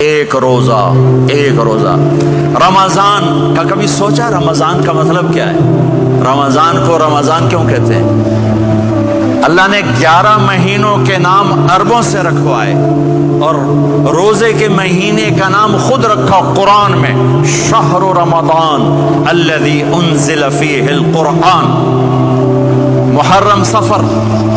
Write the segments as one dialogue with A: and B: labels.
A: ایک روزہ، ایک روزہ رمضان کا کبھی سوچا رمضان کا مطلب کیا ہے؟ رمضان کو رمضان کیوں کہتے ہیں؟ اللہ نے 11 مہینوں کے نام عربوں سے رکھوائے اور روزے کے مہینے کا نام خود رکھا قرآن میں، شہر رمضان الذی انزل فیہ القرآن۔ محرم، صفر،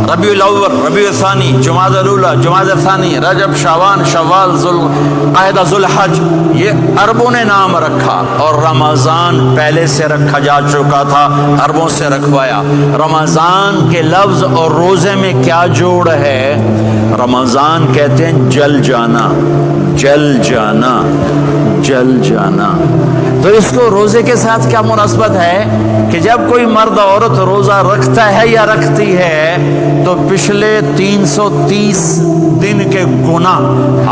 A: ربیع الاول، ربیع الثانی، جمادی الاولی، جمادی الثانی، رجب، شعبان، شوال، ذوالقعدہ، ذوالحج، یہ عربوں نے نام رکھا اور رمضان پہلے سے رکھا جا چکا تھا، عربوں سے رکھوایا۔ رمضان کے لفظ اور روزے میں کیا جوڑ ہے؟ رمضان کہتے ہیں جل جانا، جل جانا، جل جانا۔ تو اس کو روزے کے ساتھ کیا مناسبت ہے کہ جب کوئی مرد عورت روزہ رکھتا ہے یا رکھتی ہے تو پچھلے 330 دن کے گناہ،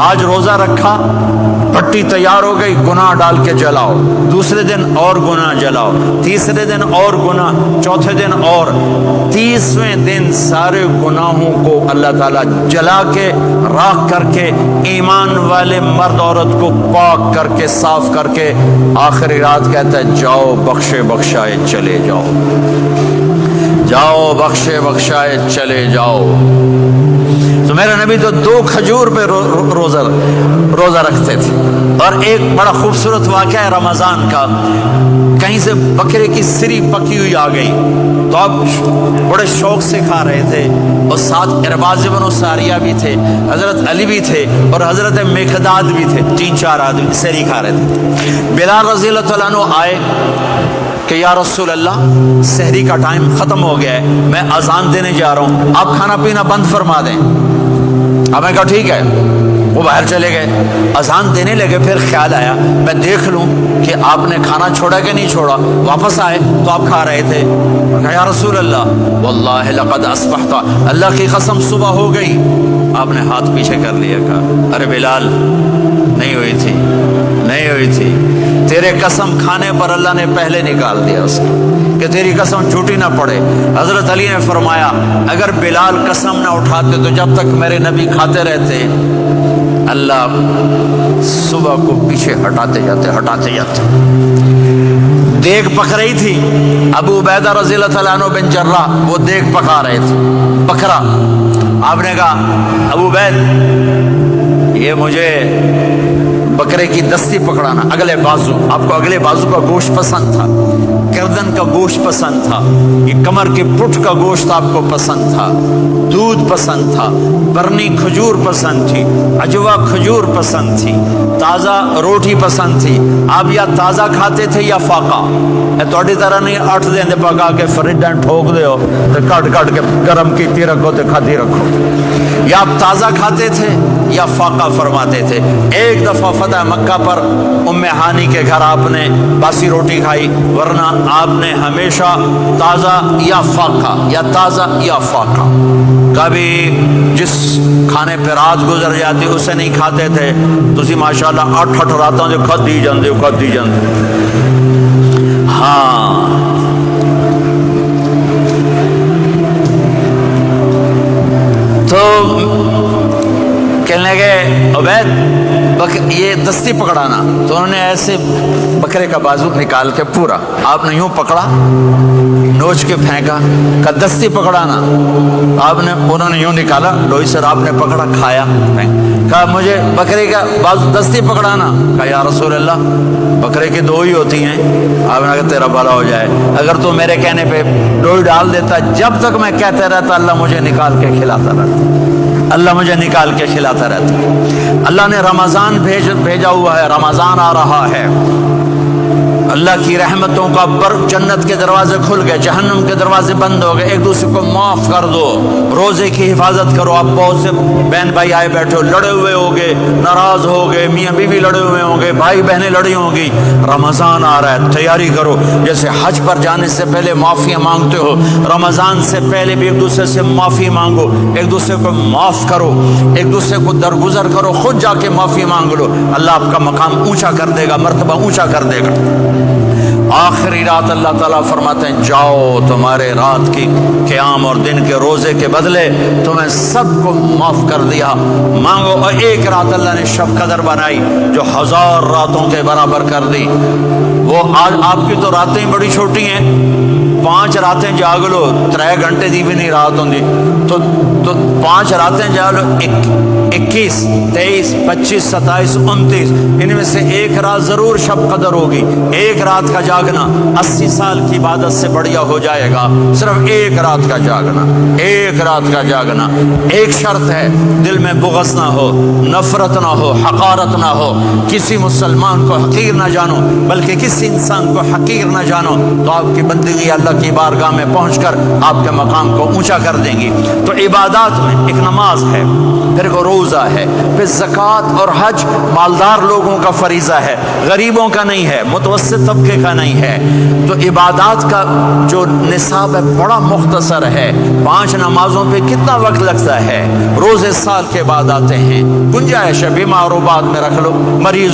A: آج روزہ رکھا، پٹی تیار ہو گئی، گناہ ڈال کے جلاؤ، دوسرے دن اور گناہ جلاؤ، تیسرے دن اور گناہ، چوتھے دن اور، 30ویں دن سارے گناہوں کو اللہ تعالیٰ جلا کے، راکھ کر کے، ایمان والے مرد عورت کو پاک کر کے، صاف کر کے، آخری رات کہتا ہے جاؤ بخشے بخشائے چلے جاؤ، جاؤ بخشے بخشائے چلے جاؤ۔ تو میرے نبی تو 2 کھجور پہ روزہ رکھتے تھے۔ اور ایک بڑا خوبصورت واقعہ ہے رمضان کا، کہیں سے بکرے کی سری پکی ہوئی آ گئی تو اب بڑے شوق سے کھا رہے تھے، اور ساتھ ارباز بن ساریہ بھی تھے، حضرت علی بھی تھے اور حضرت مقداد بھی تھے، 3-4 آدمی سری کھا رہے تھے۔ بلال رضی اللہ تعالیٰ عنہ آئے کہ یا رسول اللہ سحری کا ٹائم ختم ہو گیا ہے، میں اذان دینے جا رہا ہوں، آپ کھانا پینا بند فرما دیں۔ اب میں کہا ٹھیک ہے، وہ باہر چلے گئے، اذان دینے لگے، پھر خیال آیا میں دیکھ لوں کہ آپ نے کھانا چھوڑا کہ نہیں چھوڑا، واپس آئے تو آپ کھا رہے تھے۔ کہا یا رسول اللہ واللہ لقد اصبحت، اللہ کی قسم صبح ہو گئی۔ آپ نے ہاتھ پیچھے کر لیا، کہا ارے بلال نہیں ہوئی تھی، نہیں ہوئی تھی، تیرے قسم کھانے پر اللہ نے پہلے نکال دیا اس کو کہ تیری قسم جھوٹی نہ پڑے۔ حضرت علی نے فرمایا اگر بلال قسم نہ اٹھاتے تو جب تک میرے نبی کھاتے رہتے اللہ صبح کو پیچھے ہٹاتے جاتے۔ دیگ پک رہی تھی، ابو عبیدہ رضی اللہ تعالیٰ عنہ بن جراح وہ دیگ پکا رہے تھے، بکرا۔ آپ نے کہا ابو عبید یہ مجھے بکرے کی دستی پکڑانا، اگلے بازو، آپ کو اگلے بازو کا گوشت پسند تھا، گردن کا گوشت پسند تھا، یہ کمر کے پٹھ کا گوشت آپ کو پسند تھا، دودھ پسند تھا، برنی کھجور پسند تھی، عجوا کھجور پسند تھی، تازہ روٹی پسند تھی۔ آپ یا تازہ کھاتے تھے یا فاقہ، تھوڑی طرح نہیں 8 دن پکا کے فریج ٹھوک دے ہو تو کٹ کے گرم کیتی رکھو تو کھاتی رکھو، یا آپ تازہ کھاتے تھے یا فاقہ فرماتے تھے۔ ایک دفعہ فتح مکہ پر ام ہانی کے گھر آپ نے باسی روٹی کھائی، ورنہ آپ نے ہمیشہ تازہ یا فاقہ، یا تازہ یا فاقہ، کبھی جس کھانے پہ رات گزر جاتی اسے نہیں کھاتے تھے۔ تسی ماشاءاللہ 8 راتوں جو کھدی جاندے۔ ہاں تو کہنے لگے عبید یہ دستی پکڑانا، تو انہوں نے ایسے بکرے کا بازو نکال کے پورا آپ نے یوں پکڑا، نوچ کے پھینکا، کہا دستی پکڑانا، انہوں نے یوں نکالا لوئی سر، آپ نے پکڑا، کھایا، کہا مجھے بکرے کا بازو دستی پکڑانا، کہا یا رسول اللہ بکرے کی 2 ہی ہوتی ہیں۔ آپ نے کہا تیرا بھلا ہو جائے، اگر تو میرے کہنے پہ ڈوئی ڈال دیتا، جب تک میں کہتے رہتا اللہ مجھے نکال کے کھلاتا رہتا، اللہ مجھے نکال کے کھلاتا رہتا۔ اللہ نے رمضان بھیجا ہوا ہے، رمضان آ رہا ہے، اللہ کی رحمتوں کا جنت کے دروازے کھل گئے، جہنم کے دروازے بند ہو گئے، ایک دوسرے کو معاف کر دو، روزے کی حفاظت کرو۔ آپ بہت سے بہن بھائی آئے بیٹھے ہو، لڑے ہوئے ہوگے، ناراض ہوگے، میاں بیوی لڑے ہوئے ہوں گے، بھائی بہنیں لڑی ہوں گی، رمضان آ رہا ہے، تیاری کرو۔ جیسے حج پر جانے سے پہلے معافیاں مانگتے ہو، رمضان سے پہلے بھی ایک دوسرے سے معافی مانگو، ایک دوسرے کو معاف کرو، ایک دوسرے کو درگزر کرو، خود جا کے معافی مانگ لو، اللہ آپ کا مقام اونچا کر دے گا، مرتبہ اونچا کر دے گا۔ آخری رات اللہ تعالیٰ فرماتے ہیں جاؤ تمہارے رات کی قیام اور دن کے روزے کے بدلے تمہیں سب کو معاف کر دیا، مانگو۔ اور ایک رات اللہ نے شب قدر بنائی جو 1000 راتوں کے برابر کر دی۔ وہ آج آپ کی تو راتیں بڑی چھوٹی ہیں، 5 راتیں جاگ لو 3 گھنٹے دی بھی نہیں رات ہوندی، تو 5 راتیں جاگ لو 21 23 25 27 29 ان میں سے ایک رات ضرور شب قدر ہوگی۔ ایک رات کا جاگنا 80 سال کی عبادت سے بڑھیا ہو جائے گا، صرف ایک رات کا جاگنا، ایک رات کا جاگنا۔ ایک شرط ہے، دل میں بغض نہ ہو، نفرت نہ ہو، حقارت نہ ہو، کسی مسلمان کو حقیر نہ جانو بلکہ کسی انسان کو حقیر نہ جانو، تو آپ کی بندگی اللہ کی بارگاہ میں پہنچ کر آپ کے مقام کو اونچا کر دیں گی۔ تو عبادات میں ایک نماز ہے، پھر ایک روزہ ہے، پھر زکوٰۃ اور حج مالدار لوگوں کا فریضہ ہے، غریبوں کا نہیں ہے، متوسط طبقے کا نہیں ہے۔ تو عبادات کا جو نصاب ہے بڑا مختصر ہے، 5 نمازوں پہ کتنا وقت لگتا ہے؟ روزے سال کے بعد آتے ہیں، گنجائش ہے، بیمار و بعد میں رکھ لو، مریض